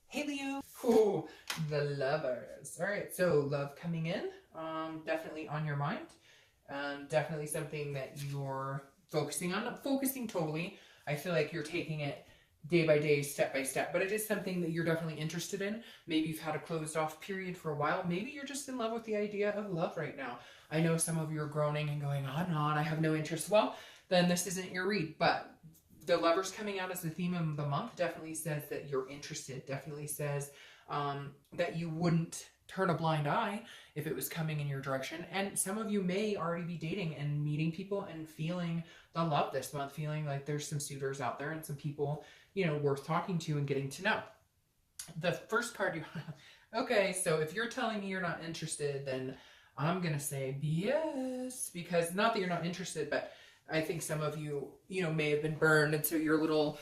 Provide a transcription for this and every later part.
Hey Leo. Ooh, the lovers. All right, so love coming in. Definitely on your mind. Definitely something that you're focusing on. Not focusing totally. I feel like you're taking it day by day, step by step, but it is something that you're definitely interested in. Maybe you've had a closed off period for a while. Maybe you're just in love with the idea of love right now. I know some of you are groaning and going, I'm not, I have no interest. Well, then this isn't your read, but the lovers coming out as the theme of the month definitely says that you're interested, definitely says that you wouldn't turn a blind eye if it was coming in your direction. And some of you may already be dating and meeting people and feeling the love this month, feeling like there's some suitors out there and some people, worth talking to and getting to know. The first card you okay, so if you're telling me you're not interested, then I'm gonna say yes, because not that you're not interested, but I think some of you, may have been burned, and so you're a little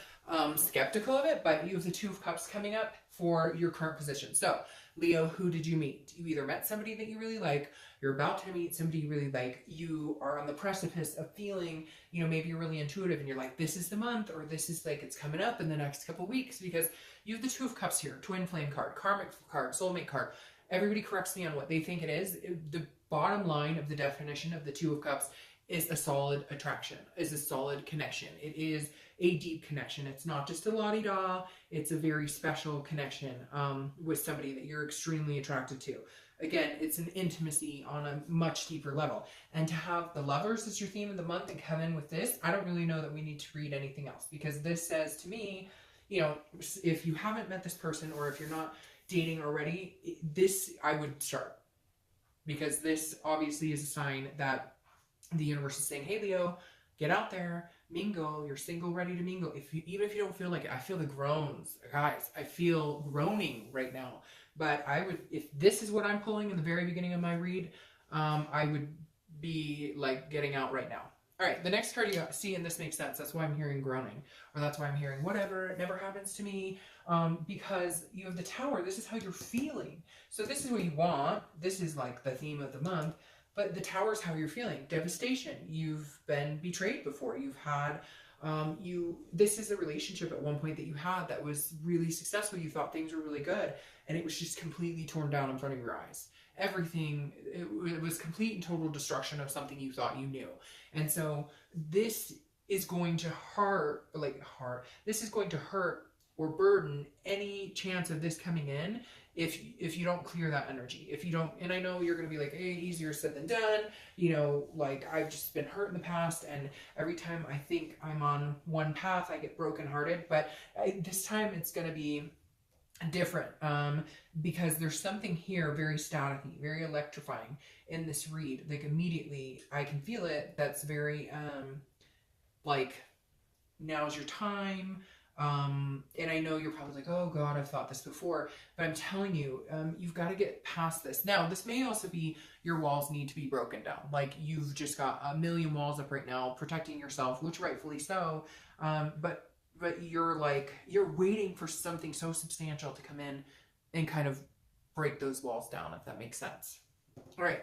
skeptical of it. But you have the Two of Cups coming up for your current position. So, Leo, who did you meet? You either met somebody that you really like, you're about to meet somebody you really like, you are on the precipice of feeling, maybe you're really intuitive and you're like, this is the month, or this is like it's coming up in the next couple weeks, because you have the Two of Cups here, twin flame card, karmic card, soulmate card. Everybody corrects me on what they think it is. The bottom line of the definition of the Two of Cups is a solid attraction, is a solid connection. It is a deep connection. It's not just a la-di-da, it's a very special connection with somebody that you're extremely attracted to. Again, it's an intimacy on a much deeper level. And to have the lovers as your theme of the month and come in with this, I don't really know that we need to read anything else, because this says to me, if you haven't met this person, or if you're not dating already, this I would start, because this obviously is a sign that the universe is saying, hey Leo, get out there, mingle, you're single, ready to mingle. Even if you don't feel like it, I feel the groans, guys, I feel groaning right now. But I would, if this is what I'm pulling in the very beginning of my read, I would be like getting out right now. All right, the next card you see, and this makes sense, that's why I'm hearing groaning, or that's why I'm hearing whatever, it never happens to me, because you have the Tower. This is how you're feeling. So this is what you want. This is like the theme of the month. But the Tower is how you're feeling. Devastation. You've been betrayed before. You've had, this is a relationship at one point that you had that was really successful. You thought things were really good, and it was just completely torn down in front of your eyes. Everything, it was complete and total destruction of something you thought you knew. And so this is going to this is going to hurt or burden any chance of this coming in if you don't clear that energy. If you don't, and I know you're going to be like, hey, easier said than done, like I've just been hurt in the past, and every time I think I'm on one path I get brokenhearted. But this time it's going to be different, because there's something here very staticky, very electrifying in this read. Like immediately I can feel it. That's very like, now's your time. And I know you're probably like, oh God, I've thought this before, but I'm telling you, you've got to get past this. Now, this may also be your walls need to be broken down. Like you've just got a million walls up right now protecting yourself, which rightfully so. But you're waiting for something so substantial to come in and kind of break those walls down, if that makes sense. All right.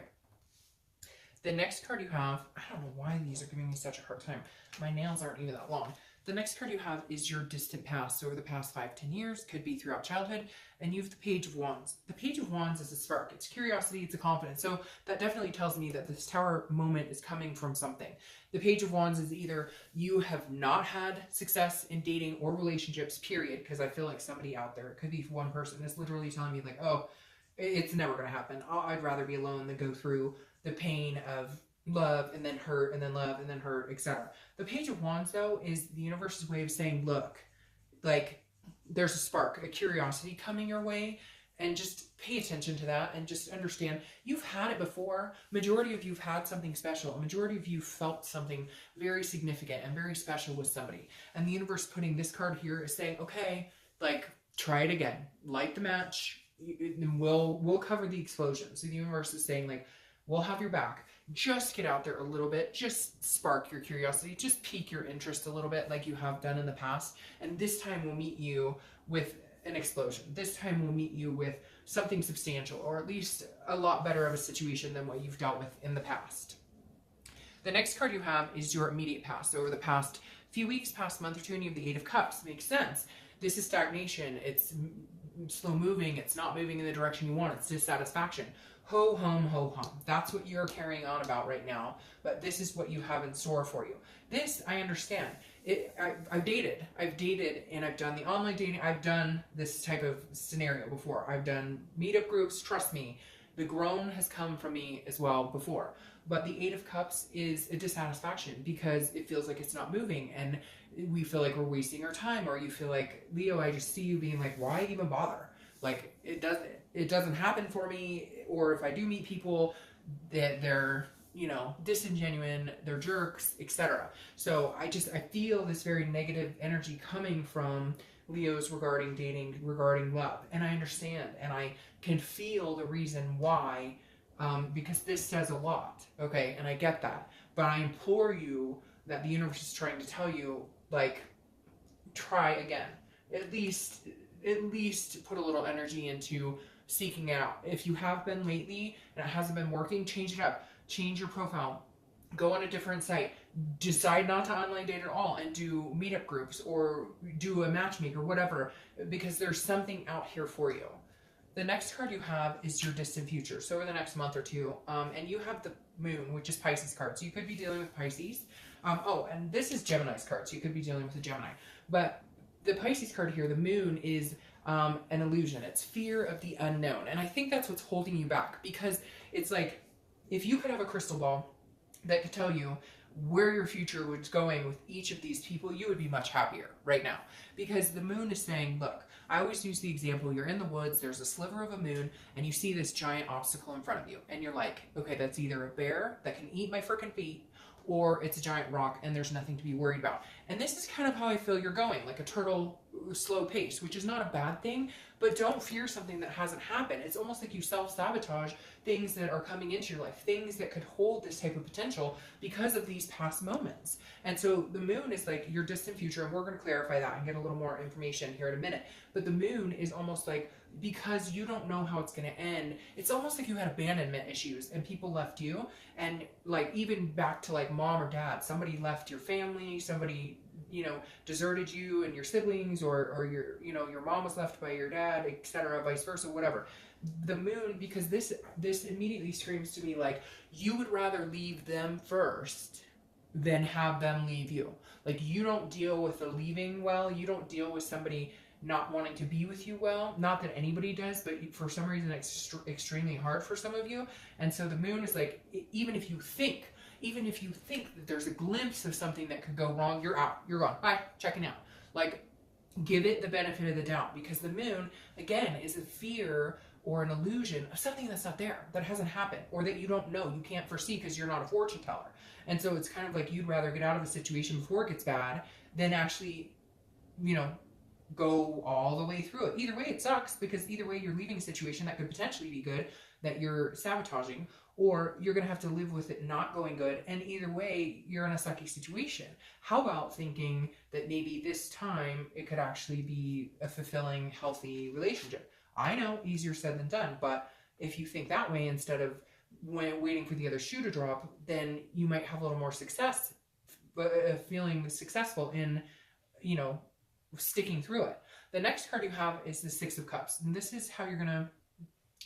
The next card you have, I don't know why these are giving me such a hard time. My nails aren't even that long. The next card you have is your distant past. So over the past 5-10 years, could be throughout childhood, and you have the Page of Wands. The Page of Wands is a spark. It's curiosity, it's a confidence. So that definitely tells me that this Tower moment is coming from something. The Page of Wands is either you have not had success in dating or relationships, period, because I feel like somebody out there, it could be one person, is literally telling me like, oh, it's never going to happen. I'd rather be alone than go through the pain of love and then hurt and then love and then hurt, etc. The Page of Wands, though, is the universe's way of saying, look, like there's a spark, a curiosity coming your way, and just pay attention to that and just understand you've had it before. Majority of you've had something special. A majority of you felt something very significant and very special with somebody. And the universe putting this card here is saying, okay, like try it again. Light the match, and we'll cover the explosion. So the universe is saying like, we'll have your back. Just get out there a little bit. Just spark your curiosity. Just pique your interest a little bit like you have done in the past. And this time we'll meet you with an explosion. This time we'll meet you with something substantial, or at least a lot better of a situation than what you've dealt with in the past. The next card you have is your immediate past. So over the past few weeks, past month or two, and you have the Eight of Cups. Makes sense. This is stagnation. It's slow moving. It's not moving in the direction you want. It's dissatisfaction. Ho hum, ho hum. That's what you're carrying on about right now. But this is what you have in store for you. This, I understand. I've dated, and I've done the online dating. I've done this type of scenario before. I've done meetup groups. Trust me, the groan has come from me as well before. But the Eight of Cups is a dissatisfaction because it feels like it's not moving, and we feel like we're wasting our time. Or you feel like, Leo, I just see you being like, why even bother? Like, it doesn't happen for me. Or if I do meet people, that they're, you know, disingenuine, they're jerks, etc. So I feel this very negative energy coming from Leos regarding dating, regarding love. And I understand, and I can feel the reason why, because this says a lot, okay? And I get that. But I implore you that the universe is trying to tell you, like, try again. At least put a little energy into seeking out. If you have been lately and it hasn't been working, change it up. Change your profile. Go on a different site. Decide not to online date at all and do meetup groups or do a matchmaker, whatever, because there's something out here for you. The next card you have is your distant future. So over the next month or two, and you have the moon, which is Pisces card. So you could be dealing with Pisces. Oh, and this is Gemini's card. So you could be dealing with a Gemini. But the Pisces card here, the moon, is an illusion. It's fear of the unknown. And I think that's what's holding you back, because it's like, if you could have a crystal ball that could tell you where your future was going with each of these people, you would be much happier right now. Because the moon is saying, look, I always use the example, you're in the woods, there's a sliver of a moon, and you see this giant obstacle in front of you. And you're like, okay, that's either a bear that can eat my frickin' feet, or it's a giant rock and there's nothing to be worried about. And this is kind of how I feel you're going, like a turtle, slow pace, which is not a bad thing, but don't fear something that hasn't happened. It's almost like you self-sabotage things that are coming into your life, things that could hold this type of potential because of these past moments. And so the moon is like your distant future, and we're going to clarify that and get a little more information here in a minute. But the moon is almost like, because you don't know how it's going to end, it's almost like you had abandonment issues and people left you. And like, even back to like mom or dad, somebody left your family, somebody, you know, deserted you and your siblings, or your, you know, your mom was left by your dad, etc., vice versa, whatever. The moon, because this immediately screams to me like, you would rather leave them first than have them leave you. Like, you don't deal with the leaving well, you don't deal with somebody not wanting to be with you well. Not that anybody does, but for some reason it's extremely hard for some of you. And so the moon is like, even if you think that there's a glimpse of something that could go wrong, you're out, you're gone, bye, checking out. Like, give it the benefit of the doubt, because the moon, again, is a fear or an illusion of something that's not there, that hasn't happened, or that you don't know, you can't foresee because you're not a fortune teller. And so it's kind of like you'd rather get out of a situation before it gets bad than actually, you know, go all the way through it. Either way, it sucks, because either way you're leaving a situation that could potentially be good that you're sabotaging, or you're going to have to live with it not going good, and either way you're in a sucky situation. How about thinking that maybe this time it could actually be a fulfilling, healthy relationship? I know, easier said than done, but if you think that way instead of waiting for the other shoe to drop, then you might have a little more success, feeling successful in, you know, sticking through it. The next card you have is the Six of Cups, and this is how you're gonna,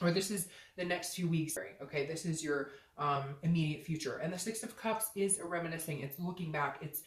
or this is the next few weeks. Okay, this is your immediate future, and the Six of Cups is a reminiscing. It's looking back. It's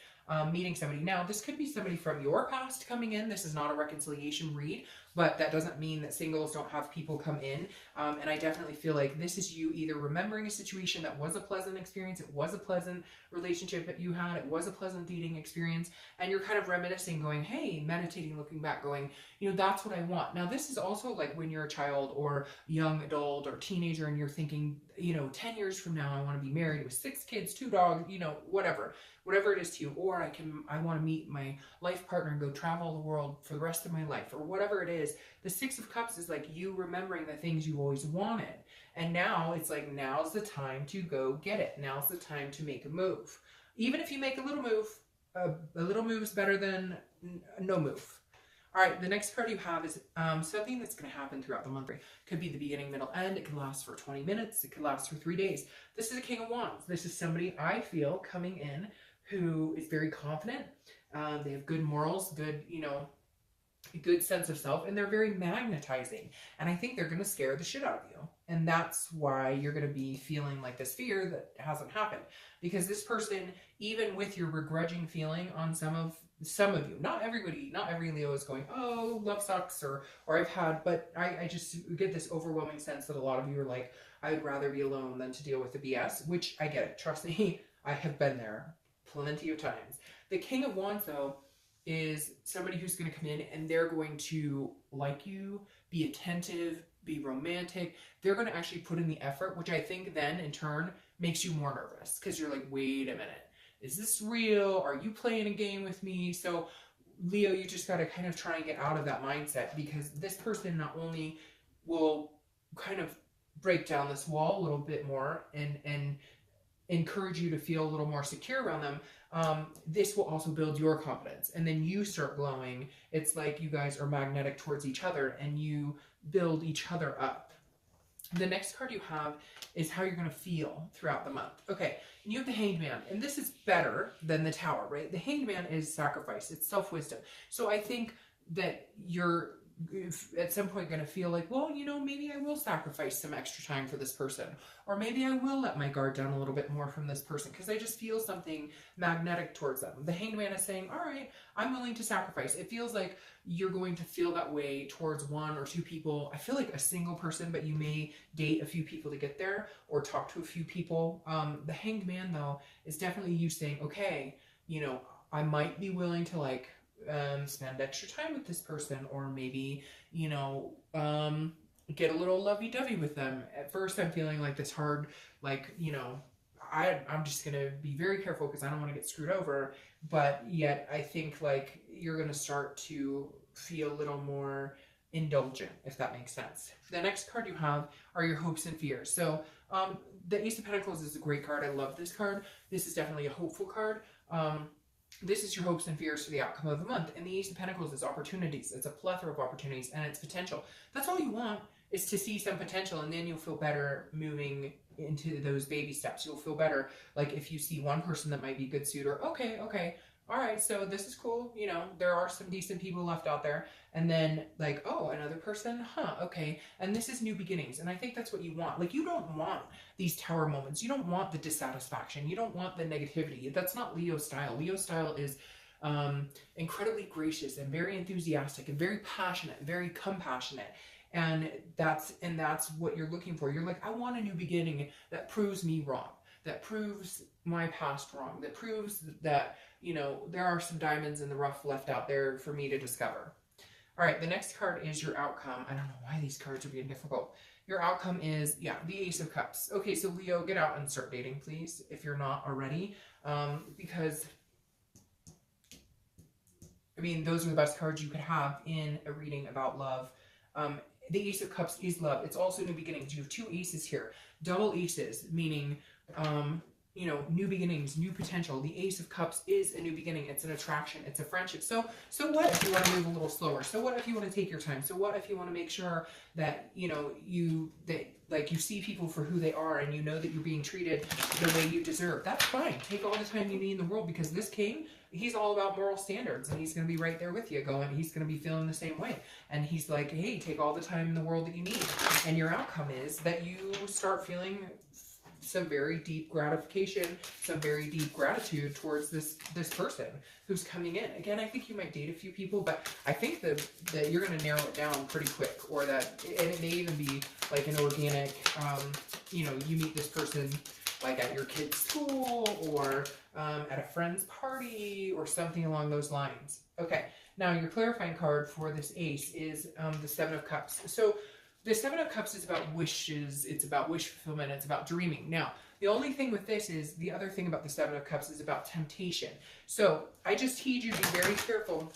meeting somebody. Now, this could be somebody from your past coming in. This is not a reconciliation read, but that doesn't mean that singles don't have people come in. And I definitely feel like this is you either remembering a situation that was a pleasant experience, it was a pleasant relationship that you had, it was a pleasant dating experience, and you're kind of reminiscing, going, hey, meditating, looking back, going, you know, that's what I want. Now, this is also like when you're a child or young adult or teenager and you're thinking, you know, 10 years from now, I want to be married with 6 kids, 2 dogs, you know, whatever it is to you. Or I want to meet my life partner and go travel the world for the rest of my life, or whatever it is. The Six of Cups is like you remembering the things you always wanted. And now it's like, now's the time to go get it. Now's the time to make a move. Even if you make a little move, a little move is better than no move. All right, the next card you have is something that's going to happen throughout the month. It could be the beginning, middle, end. It could last for 20 minutes. It could last for 3 days. This is a King of Wands. This is somebody I feel coming in who is very confident. They have good morals, good, you know, good sense of self, and they're very magnetizing, and I think they're going to scare the shit out of you, and that's why you're going to be feeling like this fear that hasn't happened, because this person, even with your begrudging feeling on some of you, not everybody, not every Leo is going, oh, love sucks, or I've had, but I just get this overwhelming sense that a lot of you are like, I would rather be alone than to deal with the BS, which I get it, trust me, I have been there plenty of times. The King of Wands, though, is somebody who's going to come in and they're going to like you, be attentive, be romantic. They're going to actually put in the effort, which I think then in turn makes you more nervous, because you're like, wait a minute, is this real? Are you playing a game with me? So Leo, you just got to kind of try and get out of that mindset, because this person not only will kind of break down this wall a little bit more and encourage you to feel a little more secure around them, this will also build your confidence, and then you start glowing. It's like you guys are magnetic towards each other and you build each other up. The next card you have is how you're going to feel throughout the month. Okay, and you have the Hanged Man, and this is better than the Tower, right? The Hanged Man is sacrifice, it's self-wisdom. So I think that you're at some point going to feel like, well, you know, maybe I will sacrifice some extra time for this person, or maybe I will let my guard down a little bit more from this person, because I just feel something magnetic towards them. The Hanged Man is saying, all right, I'm willing to sacrifice. It feels like you're going to feel that way towards one or two people. I feel like a single person, but you may date a few people to get there, or talk to a few people. The Hanged Man, though, is definitely you saying, okay, you know, I might be willing to, like, spend extra time with this person, or maybe, you know, get a little lovey-dovey with them. At first I'm feeling like this hard, like, you know, I'm just gonna be very careful because I don't want to get screwed over, but yet I think like you're gonna start to feel a little more indulgent, if that makes sense. The next card you have are your hopes and fears. So the Ace of Pentacles is a great card. I love this card. This is definitely a hopeful card. This is your hopes and fears for the outcome of the month. And the Ace of Pentacles is opportunities. It's a plethora of opportunities, and it's potential. That's all you want, is to see some potential, and then you'll feel better moving into those baby steps. You'll feel better, like if you see one person that might be a good suitor, okay, all right, so this is cool, you know, there are some decent people left out there, and then like, oh, another person, huh, okay, and this is new beginnings, and I think that's what you want. Like, you don't want these tower moments, you don't want the dissatisfaction, you don't want the negativity. That's not Leo style. Leo style is incredibly gracious and very enthusiastic and very passionate, very compassionate. And that's what you're looking for. You're like, I want a new beginning that proves me wrong, that proves my past wrong, that proves that, you know, there are some diamonds in the rough left out there for me to discover. All right, the next card is your outcome. I don't know why these cards are being difficult. Your outcome is, yeah, the Ace of Cups. Okay, so Leo, get out and start dating, please, if you're not already, because, I mean, those are the best cards you could have in a reading about love. The Ace of Cups is love. It's also new beginnings. You have two aces here. Double aces, meaning, you know, new beginnings, new potential. The Ace of Cups is a new beginning. It's an attraction. It's a friendship. So what if you want to move a little slower? So what if you want to take your time? So what if you want to make sure that, you know, you see people for who they are, and you know that you're being treated the way you deserve? That's fine. Take all the time you need in the world, because this king, he's all about moral standards, and he's going to be right there with you going, he's going to be feeling the same way. And he's like, hey, take all the time in the world that you need. And your outcome is that you start feeling some very deep gratification, some very deep gratitude towards this person who's coming in. Again, I think you might date a few people, but I think that you're going to narrow it down pretty quick, or that, and it may even be like an organic, you know, you meet this person like at your kid's school, or at a friend's party, or something along those lines. Okay, now your clarifying card for this ace is the Seven of Cups. So the Seven of Cups is about wishes, it's about wish fulfillment, it's about dreaming. Now, the only thing with this is, the other thing about the Seven of Cups is about temptation. So I just heed you to be very careful.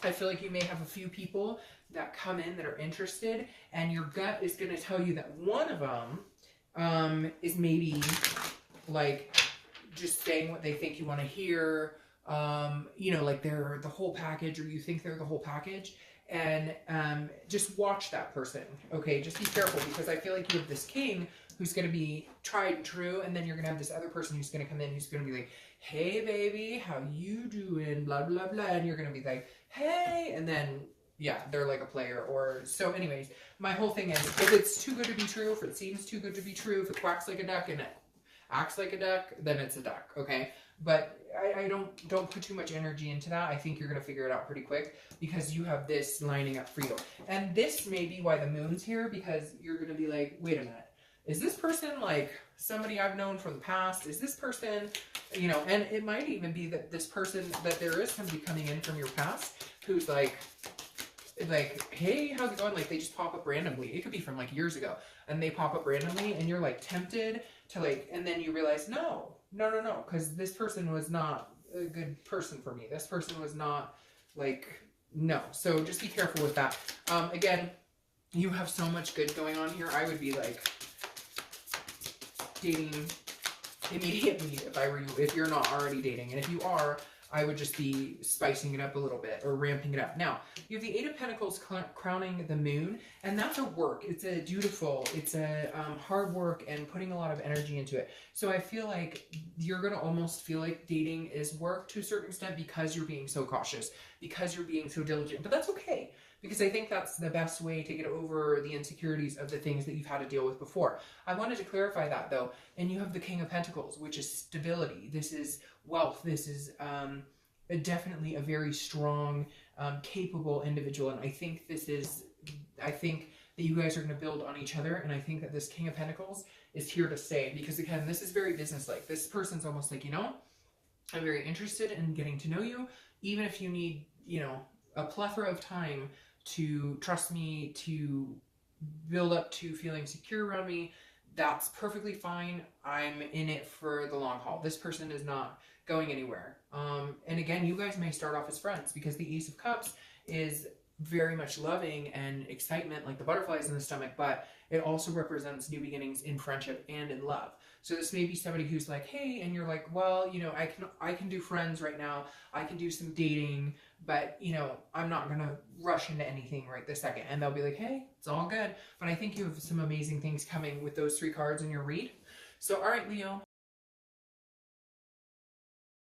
I feel like you may have a few people that come in that are interested, and your gut is going to tell you that one of them is maybe like just saying what they think you want to hear, you know, like they're the whole package, or you think they're the whole package. And just watch that person, okay? Just be careful, because I feel like you have this king who's going to be tried and true, and then you're going to have this other person who's going to come in who's going to be like, hey, baby, how you doing, blah, blah, blah, and you're going to be like, hey, and then, yeah, they're like a player. Or so anyways, my whole thing is, if it's too good to be true, if it seems too good to be true, if it quacks like a duck and it acts like a duck, then it's a duck, okay? But I don't put too much energy into that. I think you're going to figure it out pretty quick because you have this lining up for you. And this may be why the moon's here, because you're going to be like, wait a minute, is this person like somebody I've known from the past? Is this person, you know, and it might even be that this person, that there is somebody coming in from your past who's like, hey, how's it going? Like, they just pop up randomly. It could be from like years ago, and they pop up randomly, and you're like tempted to like, and then you realize, no, because this person was not a good person for me. This person was not like, no. So just be careful with that. Again, you have so much good going on here. I would be like dating immediately if I were you, if you're not already dating. And if you are, I would just be spicing it up a little bit or ramping it up. Now, you have the Eight of Pentacles crowning the moon, and that's a work. It's a dutiful, it's a hard work and putting a lot of energy into it. So I feel like you're going to almost feel like dating is work to a certain extent because you're being so cautious, because you're being so diligent. But that's okay, because I think that's the best way to get over the insecurities of the things that you've had to deal with before. I wanted to clarify that though. And you have the King of Pentacles, which is stability. This is wealth. This is definitely a very strong, capable individual. And I think that you guys are going to build on each other. And I think that this King of Pentacles is here to stay, because again, this is very business-like. This person's almost like, you know, I'm very interested in getting to know you, even if you need, you know, a plethora of time to trust me, to build up to feeling secure around me. That's perfectly fine. I'm in it for the long haul. This person is not going anywhere. And again, you guys may start off as friends, because the Ace of Cups is very much loving and excitement, like the butterflies in the stomach, but it also represents new beginnings in friendship and in love. So this may be somebody who's like, hey, and you're like, well, you know, I can do friends right now. I can do some dating, but, you know, I'm not going to rush into anything right this second. And they'll be like, hey, it's all good. But I think you have some amazing things coming with those three cards in your read. So, all right, Leo,